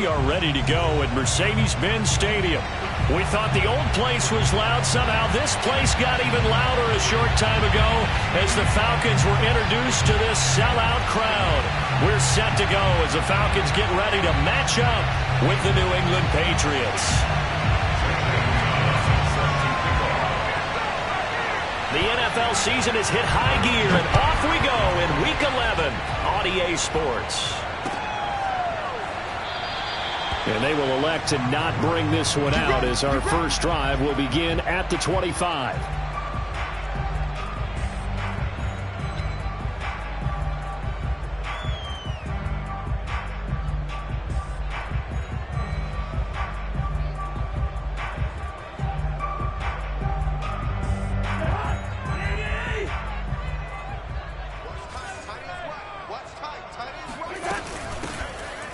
we are ready to go at Mercedes-Benz Stadium. We thought the old place was loud. Somehow this place got even louder a short time ago as the Falcons were introduced to this sellout crowd. We're set to go as the Falcons get ready to match up with the New England Patriots. The NFL season has hit high gear, and off we go in Week 11 on EA Sports. And they will elect to not bring this one out as our first drive will begin at the 25.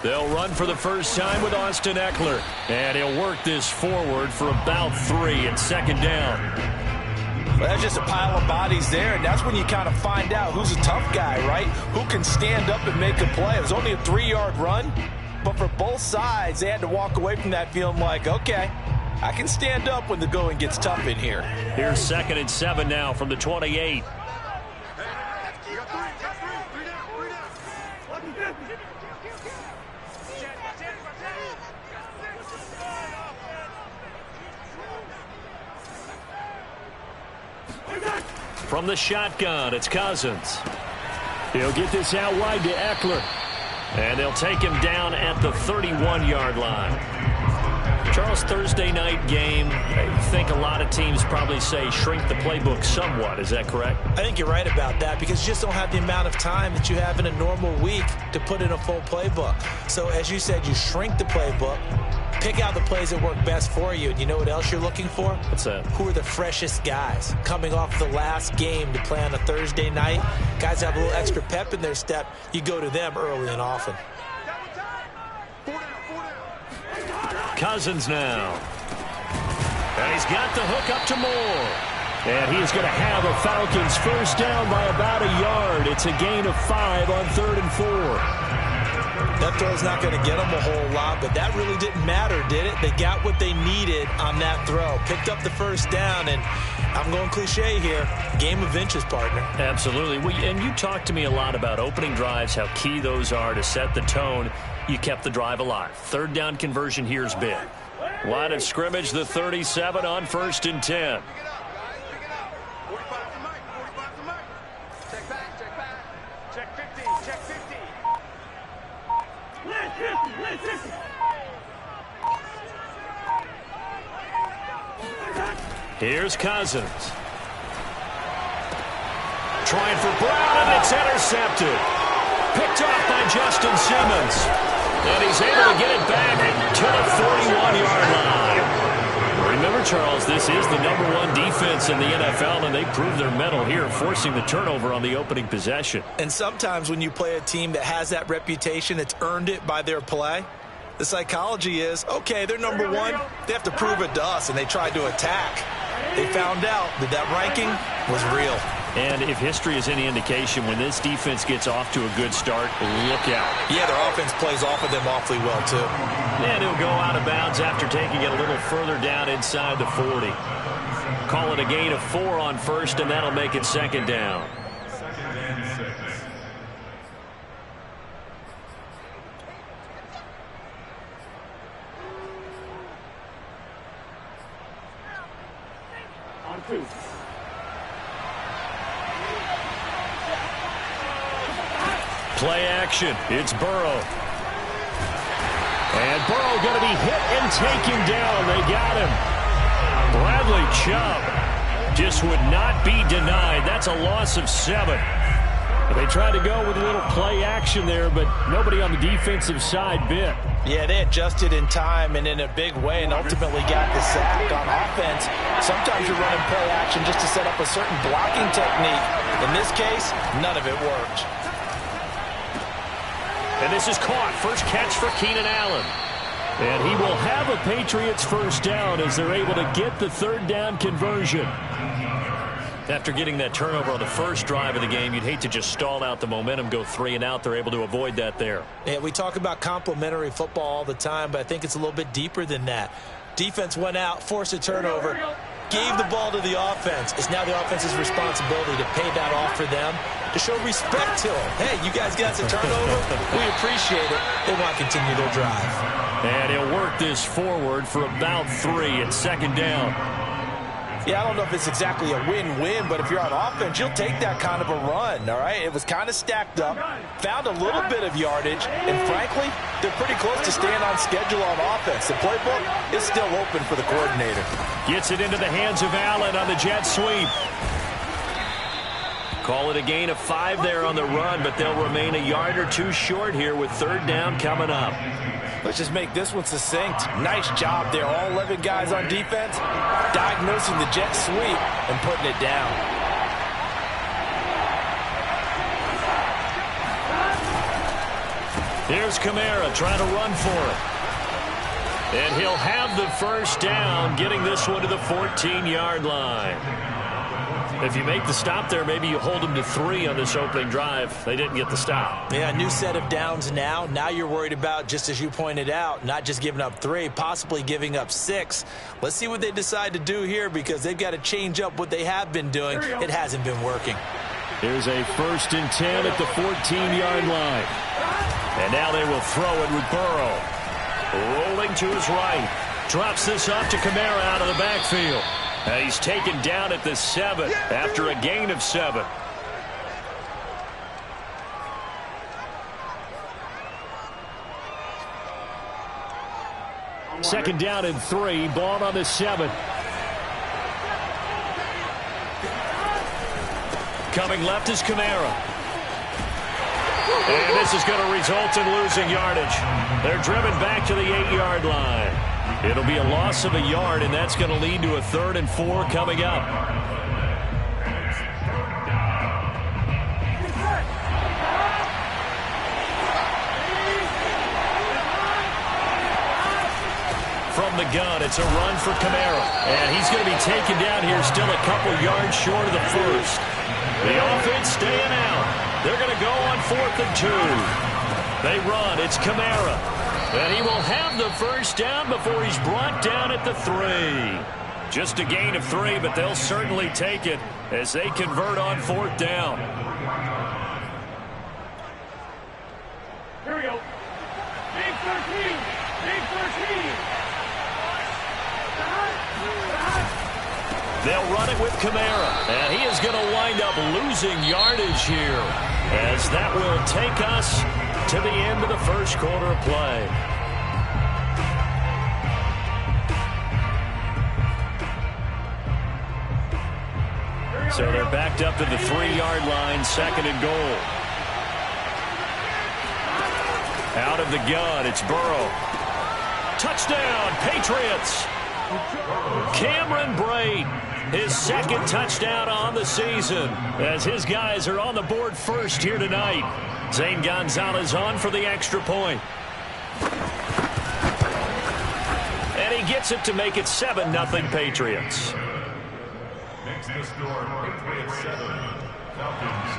They'll run for the first time with Austin Eckler. And he'll work this forward for about 3 and second down. Well, that's just a pile of bodies there, and that's when you kind of find out who's a tough guy, right? Who can stand up and make a play. It was only a 3-yard run, but for both sides, they had to walk away from that feeling like, okay, I can stand up when the going gets tough in here. Here's 2nd and 7 now from the 28. From the shotgun, it's Cousins. He'll get this out wide to Eckler. And they'll take him down at the 31-yard line. Charles, Thursday night game, I think a lot of teams probably say shrink the playbook somewhat. Is that correct? I think you're right about that because you just don't have the amount of time that you have in a normal week to put in a full playbook. So as you said, you shrink the playbook, pick out the plays that work best for you. And you know what else you're looking for? What's that? Who are the freshest guys coming off the last game to play on a Thursday night? Guys have a little extra pep in their step. You go to them early and often. Cousins now. And he's got the hook up to Moore. And he's going to have a Falcons first down by about a yard. It's a gain of 5 on 3rd and 4. That throw's not going to get them a whole lot, but that really didn't matter, did it? They got what they needed on that throw. Picked up the first down, and I'm going cliche here. Game of inches, partner. Absolutely. And you talked to me a lot about opening drives, how key those are to set the tone. You kept the drive alive. 3rd down conversion here's big. Line of scrimmage, the 37 on 1st and 10. Here's Cousins. Trying for Brown, and it's intercepted. Picked off by Justin Simmons. And he's able to get it back to the 41-yard line. Remember, Charles, this is the #1 defense in the NFL, and they proved their mettle here, forcing the turnover on the opening possession. And sometimes when you play a team that has that reputation, that's earned it by their play, the psychology is, okay, they're #1. They have to prove it to us, and they tried to attack. They found out that that ranking was real. And if history is any indication, when this defense gets off to a good start, look out. Yeah, their offense plays off of them awfully well, too. And he'll go out of bounds after taking it a little further down inside the 40. Call it a gain of 4 on 1st, and that'll make it 2nd down. On 2. Play action. It's Burrow. And Burrow going to be hit and taken down. They got him. Bradley Chubb just would not be denied. That's a loss of 7. They tried to go with a little play action there, but nobody on the defensive side bit. Yeah, they adjusted in time and in a big way and ultimately got the sack. On offense, sometimes you're running play action just to set up a certain blocking technique. In this case, none of it worked. And this is caught. First catch for Keenan Allen. And he will have a Patriots first down as they're able to get the 3rd down conversion. After getting that turnover on the first drive of the game, you'd hate to just stall out the momentum, go 3 and out. They're able to avoid that there. Yeah, we talk about complementary football all the time, but I think it's a little bit deeper than that. Defense went out, forced a turnover, gave the ball to the offense. It's now the offense's responsibility to pay that off for them, to show respect to them. Hey, you guys got some turnover. We appreciate it. They want to continue their drive. And he'll work this forward for about 3 at second down. Yeah, I don't know if it's exactly a win-win, but if you're on offense, you'll take that kind of a run, all right? It was kind of stacked up, found a little bit of yardage, and frankly, they're pretty close to staying on schedule on offense. The playbook is still open for the coordinator. Gets it into the hands of Allen on the jet sweep. Call it a gain of 5 there on the run, but they'll remain a yard or 2 short here with third down coming up. Let's just make this one succinct. Nice job there. All 11 guys on defense diagnosing the jet sweep and putting it down. Here's Kamara trying to run for it. And he'll have the first down, getting this one to the 14-yard line. If you make the stop there, maybe you hold them to 3 on this opening drive. They didn't get the stop. Yeah, new set of downs now. Now you're worried about, just as you pointed out, not just giving up 3, possibly giving up 6. Let's see what they decide to do here, because they've got to change up what they have been doing. It hasn't been working. Here's a 1st and 10 at the 14-yard line. And now they will throw it with Burrow. Rolling to his right. Drops this off to Kamara out of the backfield. And he's taken down at the 7 after a gain of 7. Second down and 3. Ball on the 7. Coming left is Kamara. And this is going to result in losing yardage. They're driven back to the 8-yard line. It'll be a loss of a yard, and that's going to lead to a 3rd and 4 coming up. From the gun, it's a run for Kamara. And he's going to be taken down here, still a couple yards short of the first. The offense staying out. They're going to go on 4th and 2. They run. It's Kamara. And he will have the first down before he's brought down at the 3. Just a gain of 3, but they'll certainly take it as they convert on 4th down. Here we go. Big 13. Big 13. They'll run it with Kamara. And he is going to wind up losing yardage here, as that will take us to the end of the first quarter of play. So they're backed up to the 3-yard line, 2nd and goal. Out of the gun, it's Burrow. Touchdown, Patriots! Cameron Brate, his 2nd touchdown on the season, as his guys are on the board first here tonight. Zane Gonzalez on for the extra point. And he gets it to make it 7-0 Patriots. Next to score, Patriots 7, Falcons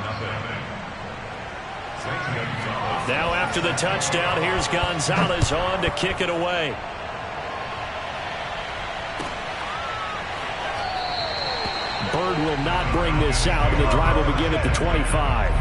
0. Now after the touchdown, here's Gonzalez on to kick it away. Bird will not bring this out, and the drive will begin at the 25.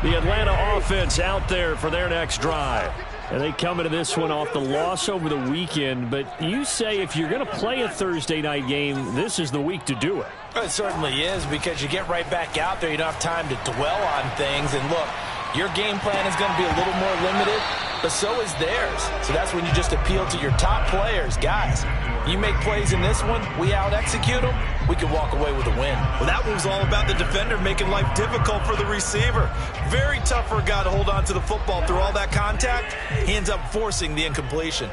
The Atlanta offense out there for their next drive. And they come into this one off the loss over the weekend. But you say if you're going to play a Thursday night game, this is the week to do it. It certainly is, because you get right back out there. You don't have time to dwell on things. And look, your game plan is going to be a little more limited, but so is theirs. So that's when you just appeal to your top players. Guys, you make plays in this one, we out-execute them, we can walk away with a win. Well, that one was all about the defender making life difficult for the receiver. Very tough for a guy to hold on to the football through all that contact. He ends up forcing the incompletion.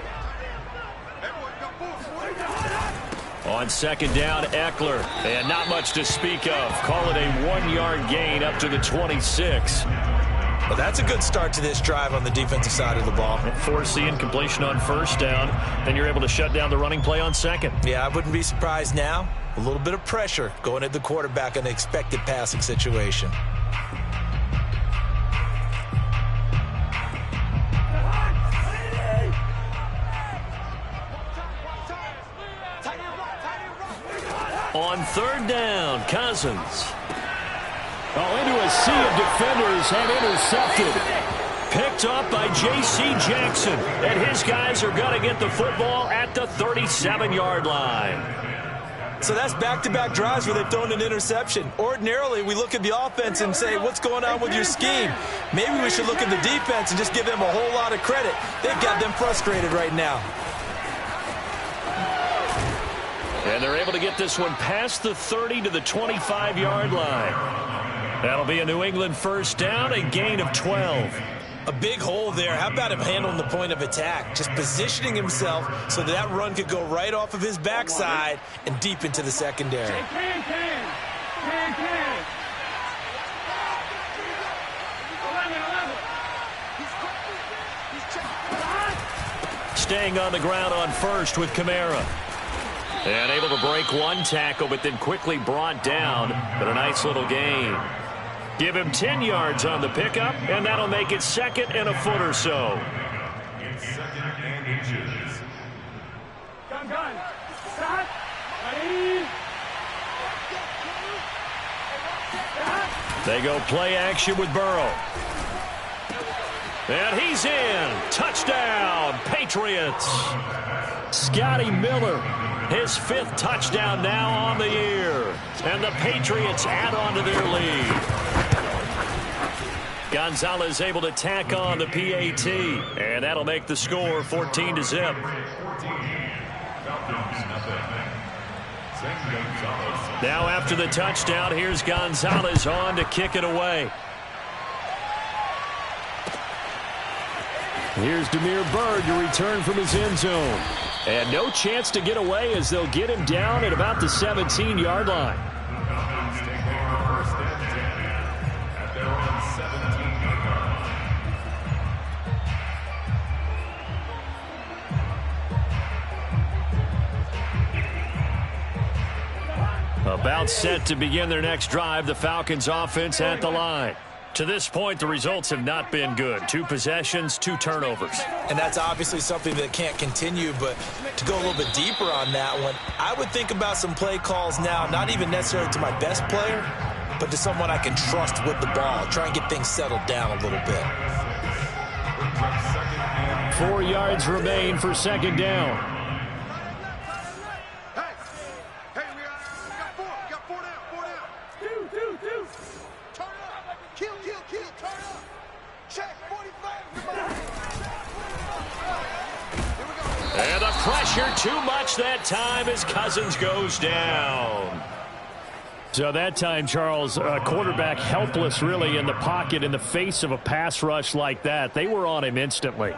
On 2nd down, Eckler, and not much to speak of. Call it a 1-yard gain up to the 26. Well, that's a good start to this drive on the defensive side of the ball. Forcing incompletion on first down. Then you're able to shut down the running play on second. Yeah, I wouldn't be surprised now. A little bit of pressure going at the quarterback in an expected passing situation. On third down, Cousins. Into a sea of defenders and intercepted. Picked up by J.C. Jackson. And his guys are going to get the football at the 37-yard line. So that's back-to-back drives where they've thrown an interception. Ordinarily, we look at the offense and say, what's going on with your scheme? Maybe we should look at the defense and just give them a whole lot of credit. They've got them frustrated right now. And they're able to get this one past the 30 to the 25-yard line. That'll be a New England first down, a gain of 12. A big hole there. How about him handling the point of attack? Just positioning himself so that run could go right off of his backside and deep into the secondary. Can. Staying on the ground on first with Kamara. And able to break one tackle, but then quickly brought down. But a nice little gain. Give him 10 yards on the pickup, and that'll make it second and a foot or so. It's second and inches. Gun. Stop. Ready. They go play action with Burrow. And he's in. Touchdown, Patriots. Scotty Miller, his 5th touchdown now on the year. And the Patriots add on to their lead. Gonzalez able to tack on the PAT. And that'll make the score 14-0. Now after the touchdown, here's Gonzalez on to kick it away. Here's Damiere Byrd to return from his end zone. And no chance to get away as they'll get him down at about the 17-yard line. About set to begin their next drive, the Falcons offense at the line. To this point, the results have not been good. 2 possessions, 2 turnovers. And that's obviously something that can't continue, but to go a little bit deeper on that one, I would think about some play calls now, not even necessarily to my best player, but to someone I can trust with the ball. Try and get things settled down a little bit. 4 yards remain for second down. And the pressure too much that time as Cousins goes down. So that time, Charles, quarterback helpless really in the pocket in the face of a pass rush like that. They were on him instantly. We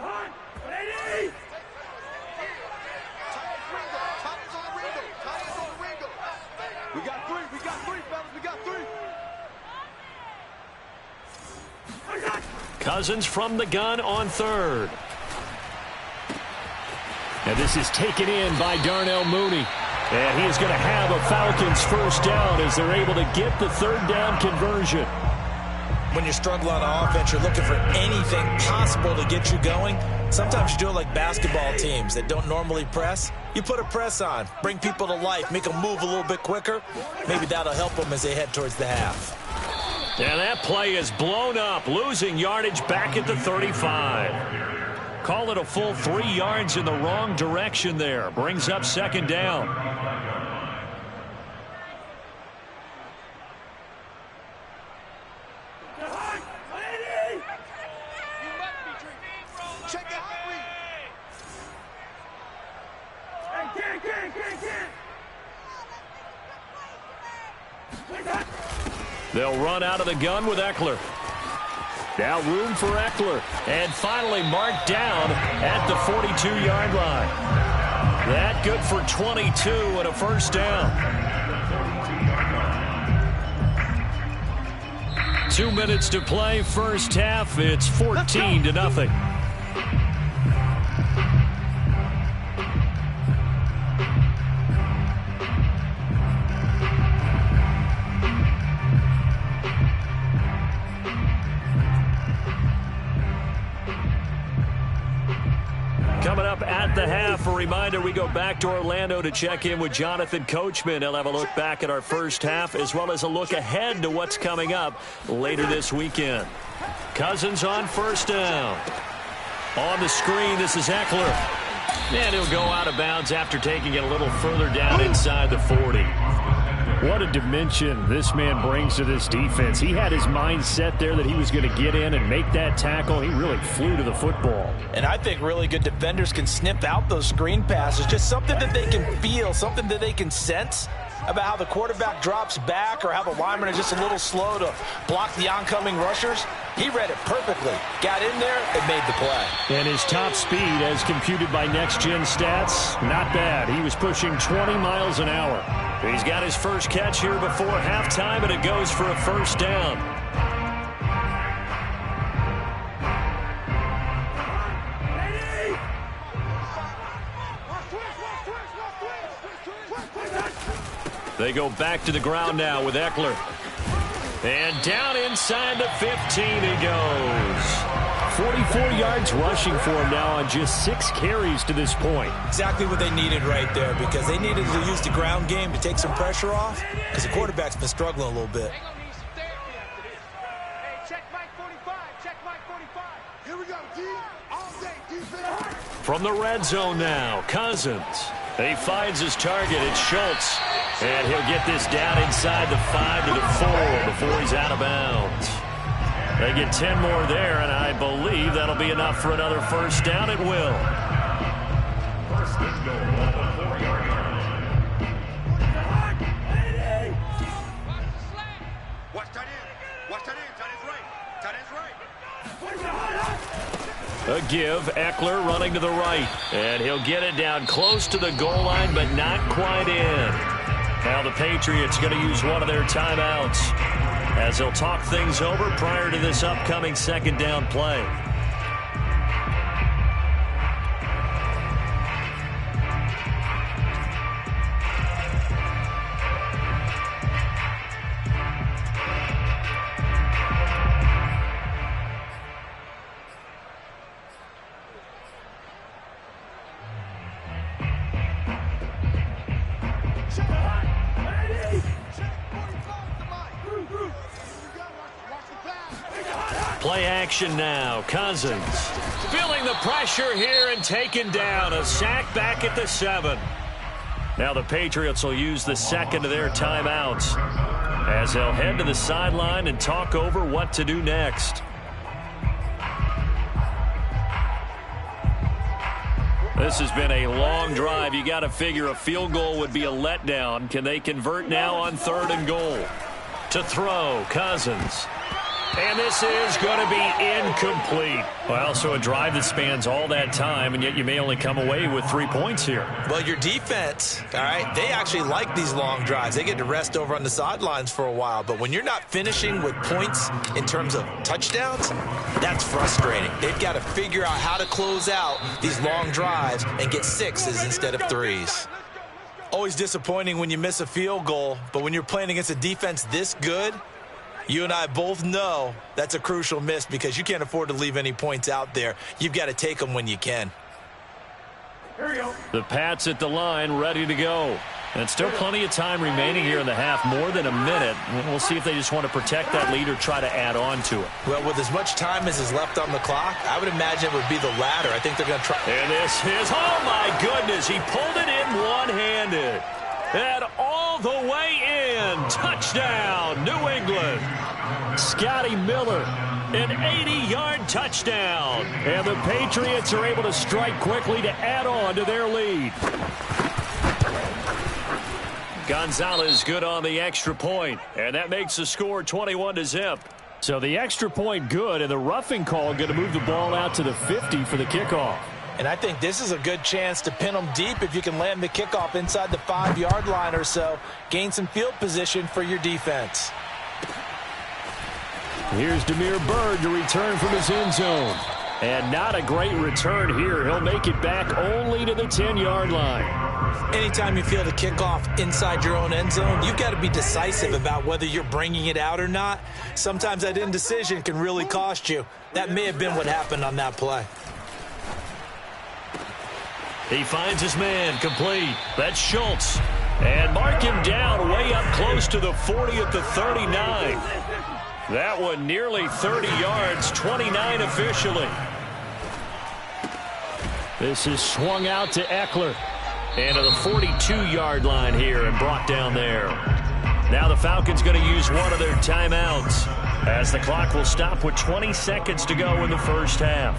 got three, fellas. We got 3. Cousins from the gun on third. And this is taken in by Darnell Mooney. And he is going to have a Falcons first down as they're able to get the third down conversion. When you're struggling on offense, you're looking for anything possible to get you going. Sometimes you do it like basketball teams that don't normally press. You put a press on, bring people to life, make them move a little bit quicker. Maybe that'll help them as they head towards the half. And that play is blown up, losing yardage back at the 35. Call it a full 3 yards in the wrong direction there. Brings up second down. They'll run out of the gun with Eckler. Now room for Eckler. And finally marked down at the 42-yard line. That good for 22 and a first down. 2 minutes to play, first half. It's 14-0. Coming up at the half, a reminder, we go back to Orlando to check in with Jonathan Coachman. He'll have a look back at our first half as well as a look ahead to what's coming up later this weekend. Cousins on first down. On the screen, this is Eckler. And he'll go out of bounds after taking it a little further down inside the 40. What a dimension this man brings to this defense. He had his mind set there that he was going to get in and make that tackle. He really flew to the football. And I think really good defenders can snip out those screen passes. Just something that they can feel, something that they can sense about how the quarterback drops back or how the linemen are just a little slow to block the oncoming rushers. He read it perfectly. Got in there and made the play. And his top speed, as computed by Next Gen Stats, not bad. He was pushing 20 miles an hour. He's got his first catch here before halftime, and it goes for a first down. They go back to the ground now with Eckler. And down inside the 15 he goes. 44 yards rushing for him now on just 6 carries to this point. Exactly what they needed right there, because they needed to use the ground game to take some pressure off, because the quarterback's been struggling a little bit. From the red zone now, Cousins. He finds his target. It's Schultz. And he'll get this down inside the 5 to the 4 before he's out of bounds. They get 10 more there, and I believe that'll be enough for another first down. It will. First and goal on the 4-yard line. Watch tight end. Watch tight end. Tight end's right. Tight end's right. A give, Eckler running to the right. And he'll get it down close to the goal line, but not quite in. Now the Patriots going to use one of their timeouts as they'll talk things over prior to this upcoming second down play. Play action now. Cousins feeling the pressure here and taken down. A sack back at the 7. Now the Patriots will use the second of their timeouts as they'll head to the sideline and talk over what to do next. This has been a long drive. You got to figure a field goal would be a letdown. Can they convert now on 3rd and goal? To throw, Cousins. And this is going to be incomplete. Well, so a drive that spans all that time, and yet you may only come away with 3 points here. Well, your defense, all right, they actually like these long drives. They get to rest over on the sidelines for a while. But when you're not finishing with points in terms of touchdowns, that's frustrating. They've got to figure out how to close out these long drives and get 6s instead of 3s. Always disappointing when you miss a field goal, but when you're playing against a defense this good, you and I both know that's a crucial miss because you can't afford to leave any points out there. You've got to take them when you can. The Pats at the line, ready to go. And still plenty of time remaining here in the half, more than a minute. We'll see if they just want to protect that lead or try to add on to it. Well, with as much time as is left on the clock, I would imagine it would be the latter. I think they're going to try. And this is, oh my goodness, he pulled it in one-handed. And all the way in. Touchdown, New England. Scotty Miller, an 80-yard touchdown. And the Patriots are able to strike quickly to add on to their lead. Gonzalez good on the extra point, and that makes the score 21-0. So the extra point good, and the roughing call going to move the ball out to the 50 for the kickoff. And I think this is a good chance to pin them deep if you can land the kickoff inside the 5-yard line or so. Gain some field position for your defense. Here's Demir Bird to return from his end zone. And not a great return here. He'll make it back only to the 10-yard line. Anytime you feel the kickoff inside your own end zone, you've got to be decisive about whether you're bringing it out or not. Sometimes that indecision can really cost you. That may have been what happened on that play. He finds his man complete. That's Schultz. And mark him down way up close to the 40 at the 39. That one nearly 30 yards, 29 officially. This is swung out to Eckler. And to the 42-yard line here and brought down there. Now the Falcons going to use one of their timeouts as the clock will stop with 20 seconds to go in the first half.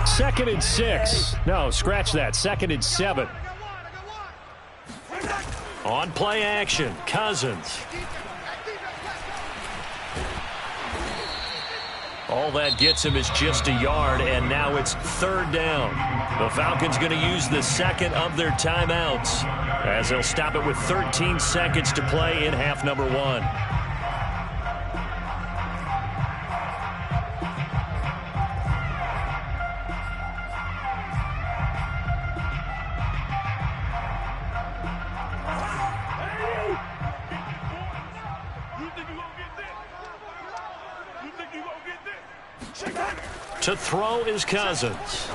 Second and 6. No, scratch that. Second and 7. On play action, Cousins. All that gets him is just a yard, and now it's third down. The Falcons going to use the second of their timeouts as they'll stop it with 13 seconds to play in half number 1. To throw is Cousins.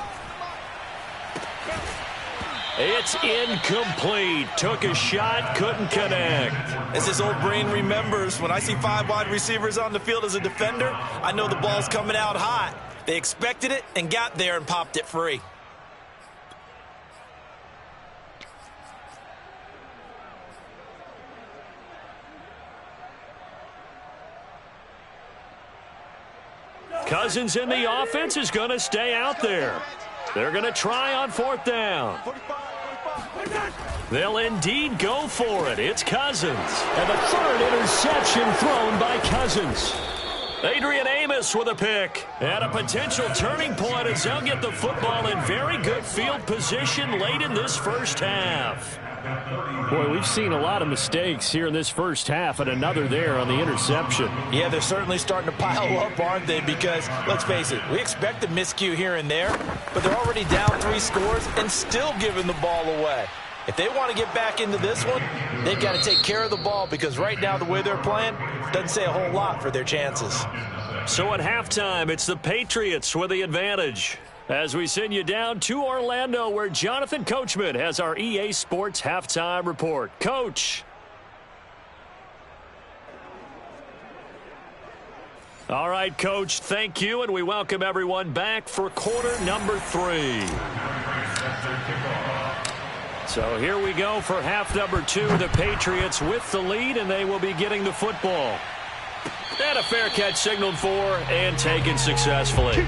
It's incomplete. Took a shot, couldn't connect. As his old brain remembers, when I see 5 wide receivers on the field as a defender, I know the ball's coming out hot. They expected it and got there and popped it free. Cousins in the offense is going to stay out there. They're going to try on fourth down. They'll indeed go for it. It's Cousins. And the third interception thrown by Cousins. Adrian Amos with a pick. And a potential turning point as they'll get the football in very good field position late in this first half. Boy, we've seen a lot of mistakes here in this first half, and another there on the interception. Yeah, they're certainly starting to pile up, aren't they? Because, let's face it, we expect a miscue here and there, but they're already down 3 scores and still giving the ball away. If they want to get back into this one, they've got to take care of the ball because right now the way they're playing doesn't say a whole lot for their chances. So at halftime, it's the Patriots with the advantage. As we send you down to Orlando, where Jonathan Coachman has our EA Sports halftime report. Coach. All right, Coach, thank you, and we welcome everyone back for quarter number 3. So here we go for half number 2. The Patriots with the lead, and they will be getting the football. And a fair catch signaled for and taken successfully.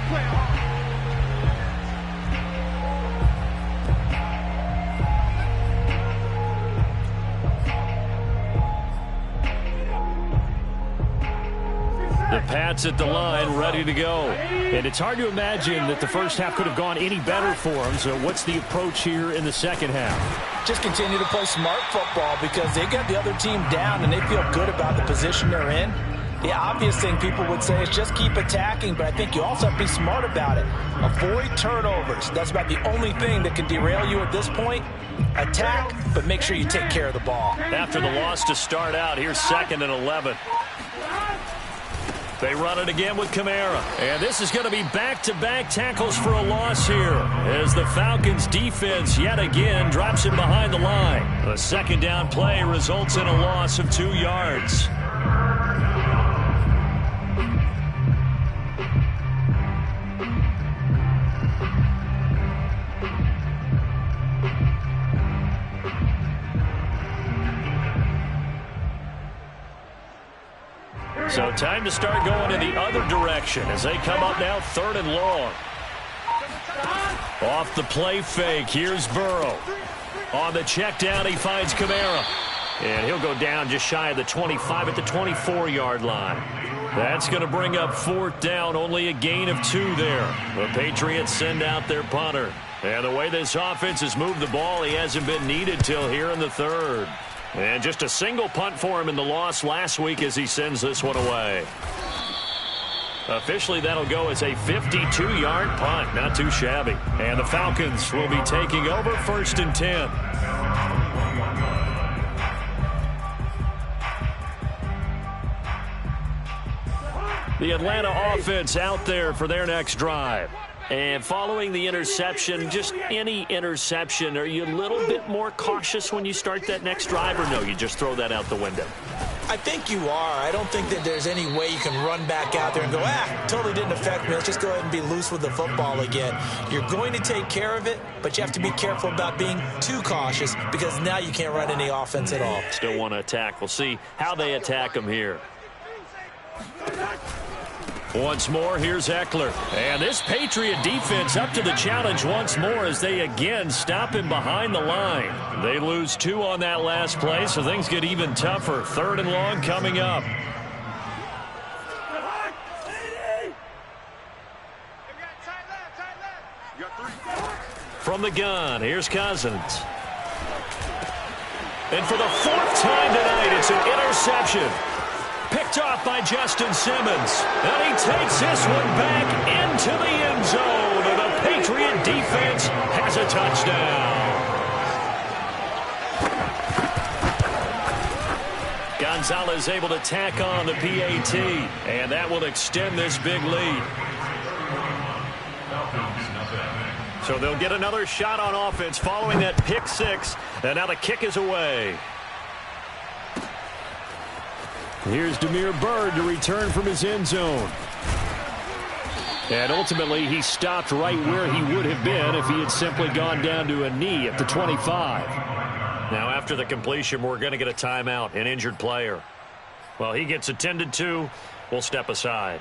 The Pats at the line, ready to go. And it's hard to imagine that the first half could have gone any better for them. So what's the approach here in the second half? Just continue to play smart football because they got the other team down and they feel good about the position they're in. The obvious thing people would say is just keep attacking, but I think you also have to be smart about it. Avoid turnovers. That's about the only thing that can derail you at this point. Attack, but make sure you take care of the ball. After the loss to start out, here's 2nd and 11. They run it again with Kamara. And this is going to be back-to-back tackles for a loss here as the Falcons defense yet again drops him behind the line. A second down play results in a loss of 2 yards. So time to start going in the other direction as they come up now 3rd and long. Off the play fake, here's Burrow. On the check down, he finds Kamara. And he'll go down just shy of the 25 at the 24-yard line. That's going to bring up 4th down, only a gain of 2 there. The Patriots send out their punter. And the way this offense has moved the ball, he hasn't been needed till here in the 3rd. And just a single punt for him in the loss last week as he sends this one away. Officially, that'll go as a 52-yard punt. Not too shabby. And the Falcons will be taking over 1st and 10. The Atlanta offense out there for their next drive. And following the interception, just any interception, are you a little bit more cautious when you start that next drive, or no, you just throw that out the window? I think you are. I don't think that there's any way you can run back out there and go, totally didn't affect me. Let's just go ahead and be loose with the football again. You're going to take care of it, but you have to be careful about being too cautious because now you can't run any offense at all. Still want to attack. We'll see how they attack him here. Once more, here's Eckler. And this Patriot defense up to the challenge once more as they again stop him behind the line. They lose 2 on that last play, so things get even tougher. 3rd and long coming up. From the gun, here's Cousins. And for the 4th time tonight, it's an interception. Picked off by Justin Simmons. And he takes this one back into the end zone. And the Patriot defense has a touchdown. Gonzalez able to tack on the PAT. And that will extend this big lead. So they'll get another shot on offense following that pick 6. And now the kick is away. Here's Damiere Byrd to return from his end zone. And ultimately, he stopped right where he would have been if he had simply gone down to a knee at the 25. Now, after the completion, we're going to get a timeout, an injured player. Well, he gets attended to. We'll step aside.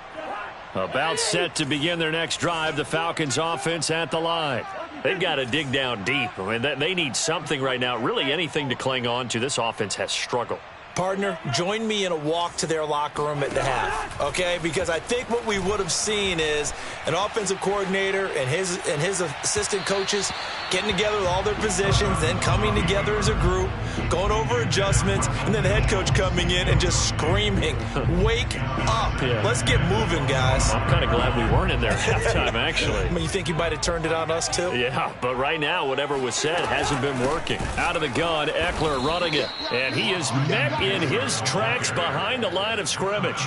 About set to begin their next drive, the Falcons offense at the line. They've got to dig down deep. I mean, they need something right now, really anything to cling on to. This offense has struggled. Partner, join me in a walk to their locker room at the half, okay? Because I think what we would have seen is an offensive coordinator and his assistant coaches getting together with all their positions, then coming together as a group, going over adjustments, and then the head coach coming in and just screaming, wake up. Yeah. Let's get moving, guys. I'm kind of glad we weren't in there at halftime, actually. I mean, you think you might have turned it on us, too? Yeah, but right now, whatever was said hasn't been working. Out of the gun, Eckler running it, and he is met in his tracks behind the line of scrimmage.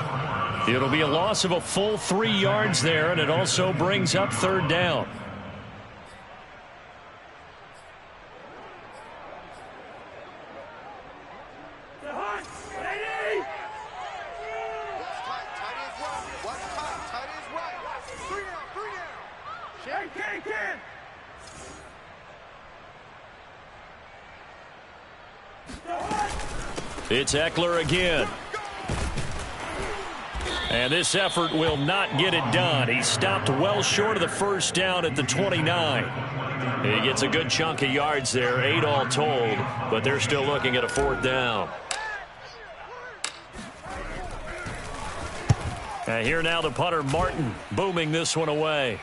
It'll be a loss of a full 3 yards there, and it also brings up 3rd down. It's Eckler again. And this effort will not get it done. He stopped well short of the 1st down at the 29. He gets a good chunk of yards there, 8 all told, but they're still looking at a 4th down. And here now the punter, Martin, booming this one away.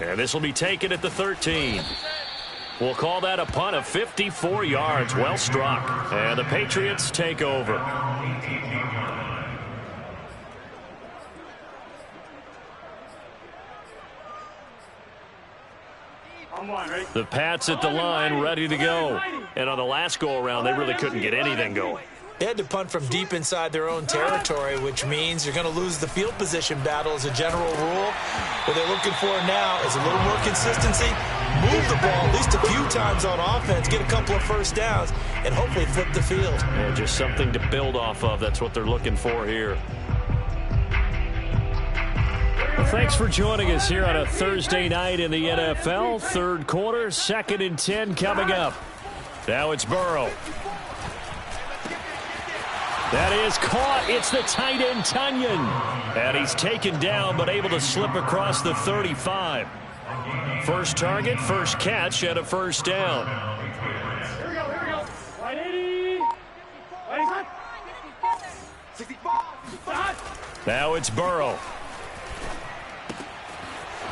And this will be taken at the 13. We'll call that a punt of 54 yards. Well struck. And the Patriots take over. The Pats at the line, ready to go. And on the last go-around, they really couldn't get anything going. They had to punt from deep inside their own territory, which means you're going to lose the field position battle as a general rule. What they're looking for now is a little more consistency, move the ball at least a few times on offense, get a couple of 1st downs, and hopefully flip the field. Yeah, just something to build off of. That's what they're looking for here. Well, thanks for joining us here on a Thursday night in the NFL. 3rd quarter, 2nd and 10 coming up. Now it's Burrow. That is caught. It's the tight end, Tunyon. And he's taken down, but able to slip across the 35. First target, first catch, and a 1st down. Here we go. 180. Now it's Burrow.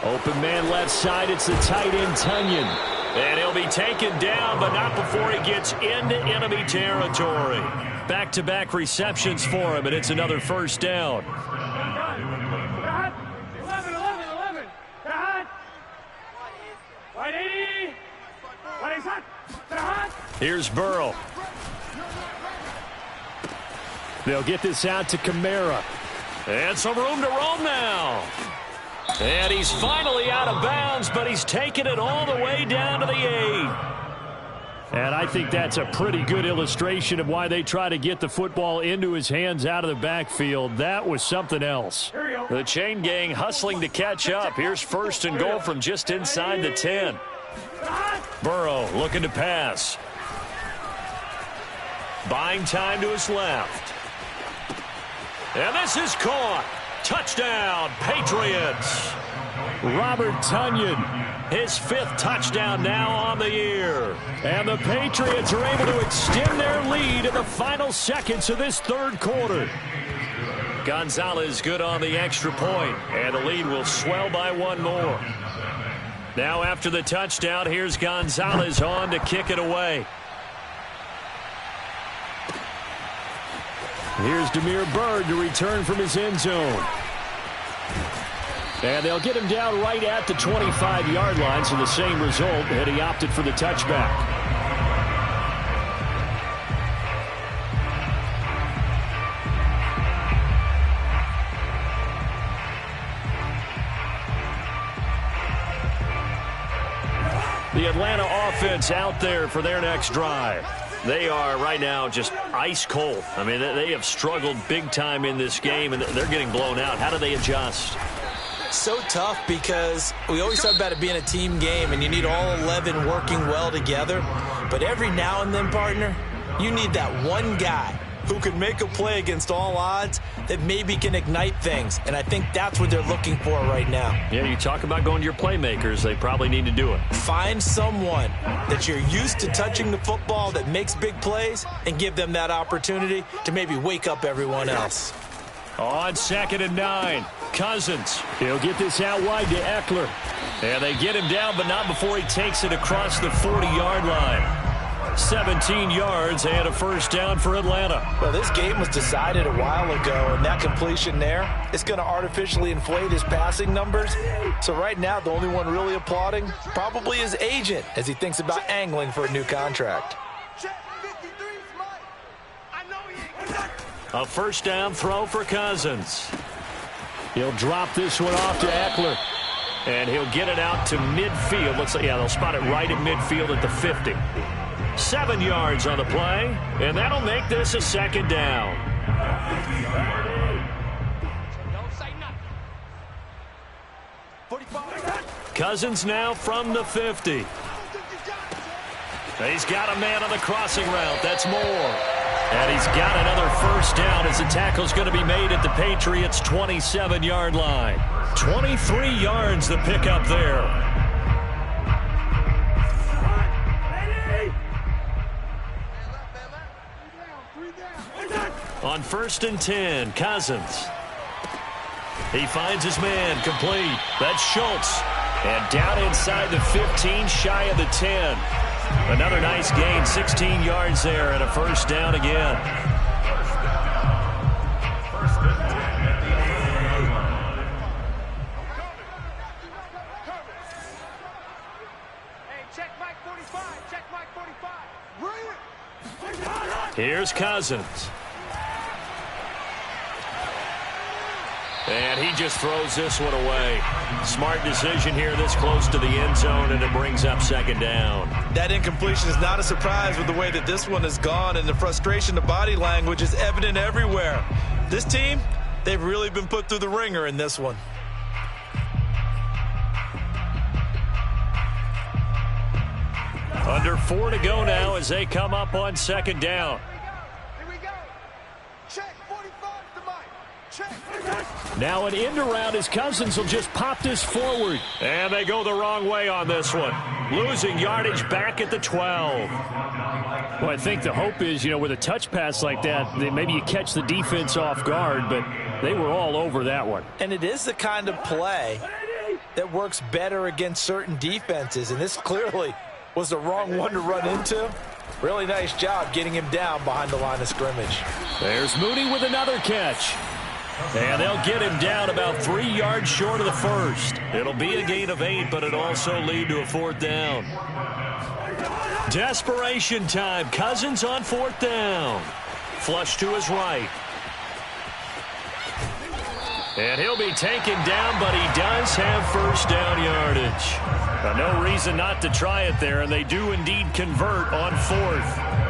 Open man left side. It's the tight end, Tunyon. And he'll be taken down, but not before he gets into enemy territory. Back-to-back receptions for him, and it's another first down. Here's Burrow. They'll get this out to Kamara. And some room to roam now. And he's finally out of bounds, but he's taken it all the way down to the 8. And I think that's a pretty good illustration of why they try to get the football into his hands out of the backfield. That was something else. The chain gang hustling to catch up. Here's first and goal from just inside the 10. Burrow looking to pass. Buying time to his left. And this is caught. Touchdown, Patriots. Robert Tunyon, his 5th touchdown now on the year. And the Patriots are able to extend their lead in the final seconds of this third quarter. Gonzalez good on the extra point, and the lead will swell by one more. Now after the touchdown, here's Gonzalez on to kick it away. Here's Damiere Byrd to return from his end zone. And they'll get him down right at the 25-yard line, so the same result, and he opted for the touchback. The Atlanta offense out there for their next drive. They are right now just ice cold. I mean, they have struggled big time in this game, and they're getting blown out. How do they adjust? So tough because we always talk about it being a team game, and you need all 11 working well together. But every now and then, partner, you need that one guy who can make a play against all odds that maybe can ignite things. And I think that's what they're looking for right now. Yeah, you talk about going to your playmakers. They probably need to do it. Find someone that you're used to touching the football that makes big plays and give them that opportunity to maybe wake up everyone else. On 2nd and 9, Cousins. He'll get this out wide to Eckler. And they get him down, but not before he takes it across the 40-yard line. 17 yards and a first down for Atlanta. Well, this game was decided a while ago, and that completion there is going to artificially inflate his passing numbers. So right now, the only one really applauding probably his agent as he thinks about angling for a new contract. A first down throw for Cousins. He'll drop this one off to Eckler. And he'll get it out to midfield. Looks like, yeah, they'll spot it right at midfield at the 50. 7 yards on the play, and that'll make this a second down. Cousins now from the 50. He's got a man on the crossing route. That's more. And he's got another first down as the tackle's going to be made at the Patriots' 27-yard line. 23 yards the pickup there. On 1st and 10, Cousins. He finds his man, complete. That's Schultz. And down inside the 15, shy of the 10. Another nice gain, 16 yards there, and a first down again. Here's Cousins. And he just throws this one away. Smart decision here this close to the end zone, and it brings up second down. That incompletion is not a surprise with the way that this one has gone, and the frustration, the body language is evident everywhere. This team, they've really been put through the ringer in this one. Under 4 to go now as they come up on second down. Here we go. Check 45 to Mike. Now an end around as Cousins will just pop this forward. And they go the wrong way on this one. Losing yardage back at the 12. Well, I think the hope is, with a touch pass like that, maybe you catch the defense off guard, but they were all over that one. And it is the kind of play that works better against certain defenses, and this clearly was the wrong one to run into. Really nice job getting him down behind the line of scrimmage. There's Mooney with another catch. And they'll get him down about 3 yards short of the first. It'll be a gain of 8, but it'll also lead to a 4th down. Desperation time. Cousins on 4th down. Flush to his right. And he'll be taken down, but he does have first down yardage. No reason not to try it there, and they do indeed convert on 4th.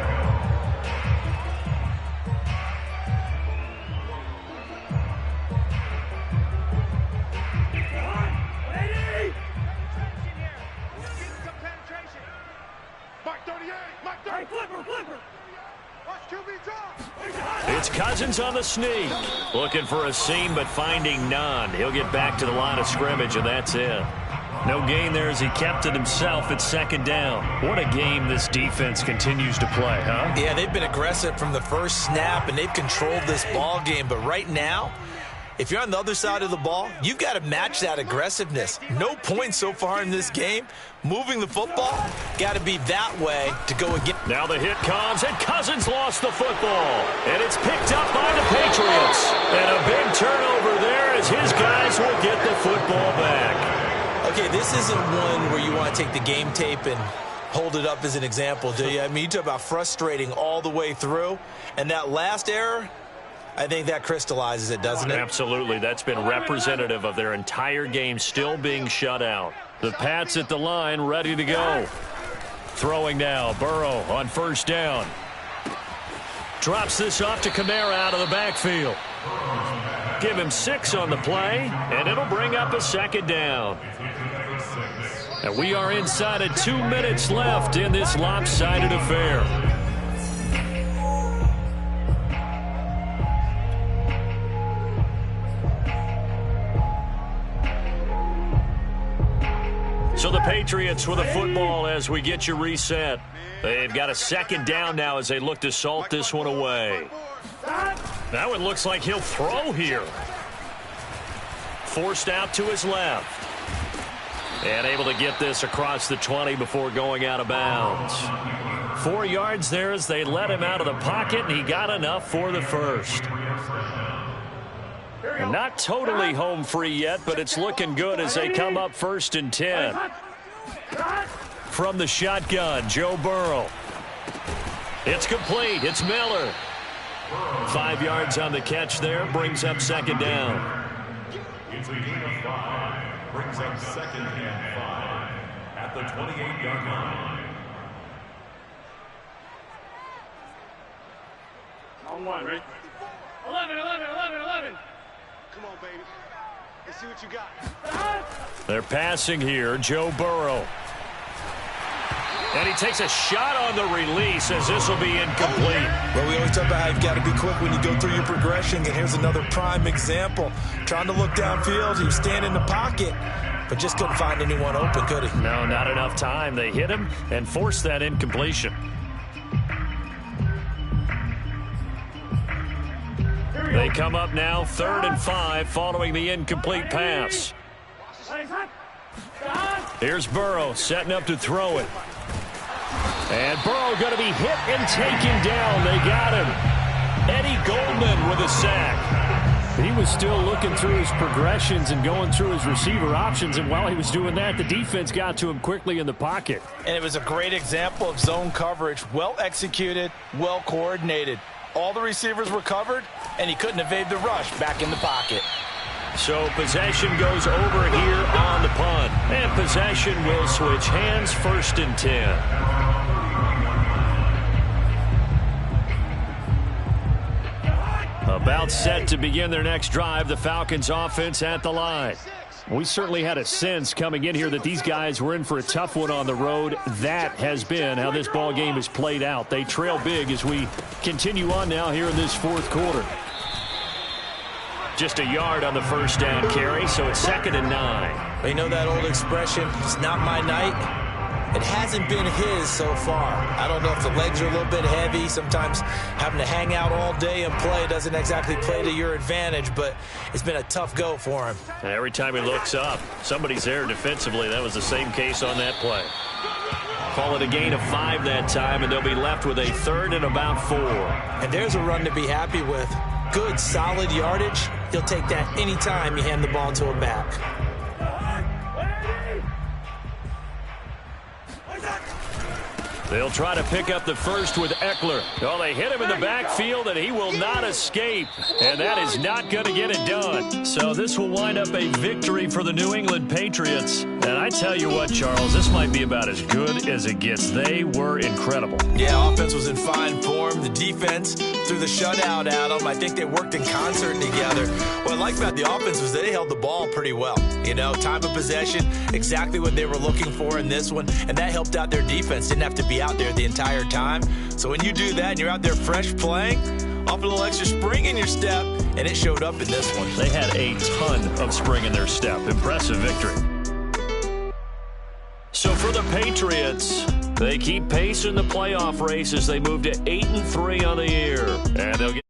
It's Cousins on the sneak. Looking for a seam, but finding none. He'll get back to the line of scrimmage, and that's it. No gain there as he kept it himself at 2nd down. What a game this defense continues to play, huh? Yeah, they've been aggressive from the first snap, and they've controlled this ball game. But right now, if you're on the other side of the ball, you've got to match that aggressiveness. No points so far in this game. Moving the football, got to be that way to go again. Now the hit comes, and Cousins lost the football. And it's picked up by the Patriots. And a big turnover there as his guys will get the football back. Okay, this isn't one where you want to take the game tape and hold it up as an example, do you? I mean, you talk about frustrating all the way through. And that last error, I think that crystallizes it, doesn't it? Absolutely. That's been representative of their entire game still being shut out. The Pats at the line, ready to go. Throwing now, Burrow on 1st down. Drops this off to Kamara out of the backfield. Give him 6 on the play, and it'll bring up a 2nd down. And we are inside of 2 minutes left in this lopsided affair. So the Patriots with a football as we get you reset. They've got a 2nd down now as they look to salt this one away. That one looks like he'll throw here. Forced out to his left. And able to get this across the 20 before going out of bounds. 4 yards there as they let him out of the pocket, and he got enough for the first. Not totally home free yet, but it's looking good as they come up 1st and 10. From the shotgun, Joe Burrow. It's complete. It's Miller. 5 yards on the catch there. Brings up 2nd down. It's a gain of 5. Brings up 2nd and 5 at the 28-yard line. On 1, ready? 11. Come on, baby. Let's see what you got. They're passing here. Joe Burrow. And he takes a shot on the release as this will be incomplete. Well, we always talk about how you've got to be quick when you go through your progressions, and here's another prime example. Trying to look downfield, he was standing in the pocket, but just couldn't find anyone open, could he? No, not enough time. They hit him and forced that incompletion. They come up now 3rd and 5 following the incomplete pass. Here's Burrow setting up to throw it. And Burrow going to be hit and taken down. They got him. Eddie Goldman with a sack. He was still looking through his progressions and going through his receiver options, and while he was doing that, the defense got to him quickly in the pocket. And it was a great example of zone coverage. Well executed, well coordinated. All the receivers were covered, and he couldn't evade the rush back in the pocket. So possession goes over here on the punt. And possession will switch hands, 1st and 10. About set to begin their next drive, the Falcons offense at the line. We certainly had a sense coming in here that these guys were in for a tough one on the road. That has been how this ball game has played out. They trail big as we continue on now here in this 4th quarter. Just a yard on the first down carry, so it's 2nd and 9. You know that old expression, it's not my night? It hasn't been his so far. I don't know if the legs are a little bit heavy. Sometimes having to hang out all day and play doesn't exactly play to your advantage, but it's been a tough go for him. And every time he looks up, somebody's there defensively. That was the same case on that play. Call it a gain of 5 that time, and they'll be left with a 3rd and about 4. And there's a run to be happy with. Good, solid yardage. He'll take that anytime you hand the ball to a back. They'll try to pick up the first with Eckler. Oh, they hit him in the backfield, and he will not escape. And that is not going to get it done. So this will wind up a victory for the New England Patriots. And I tell you what, Charles, this might be about as good as it gets. They were incredible. Yeah, offense was in fine form. The defense threw the shutout at them. I think they worked in concert together. What I like about the offense was they held the ball pretty well. You know, time of possession, exactly what they were looking for in this one. And that helped out their defense. Didn't have to be out there the entire time. So when you do that and you're out there fresh playing, off a little extra spring in your step, and it showed up in this one. They had a ton of spring in their step. Impressive victory. So for the Patriots, they keep pace in the playoff race as they move to 8-3 on the year. And they'll get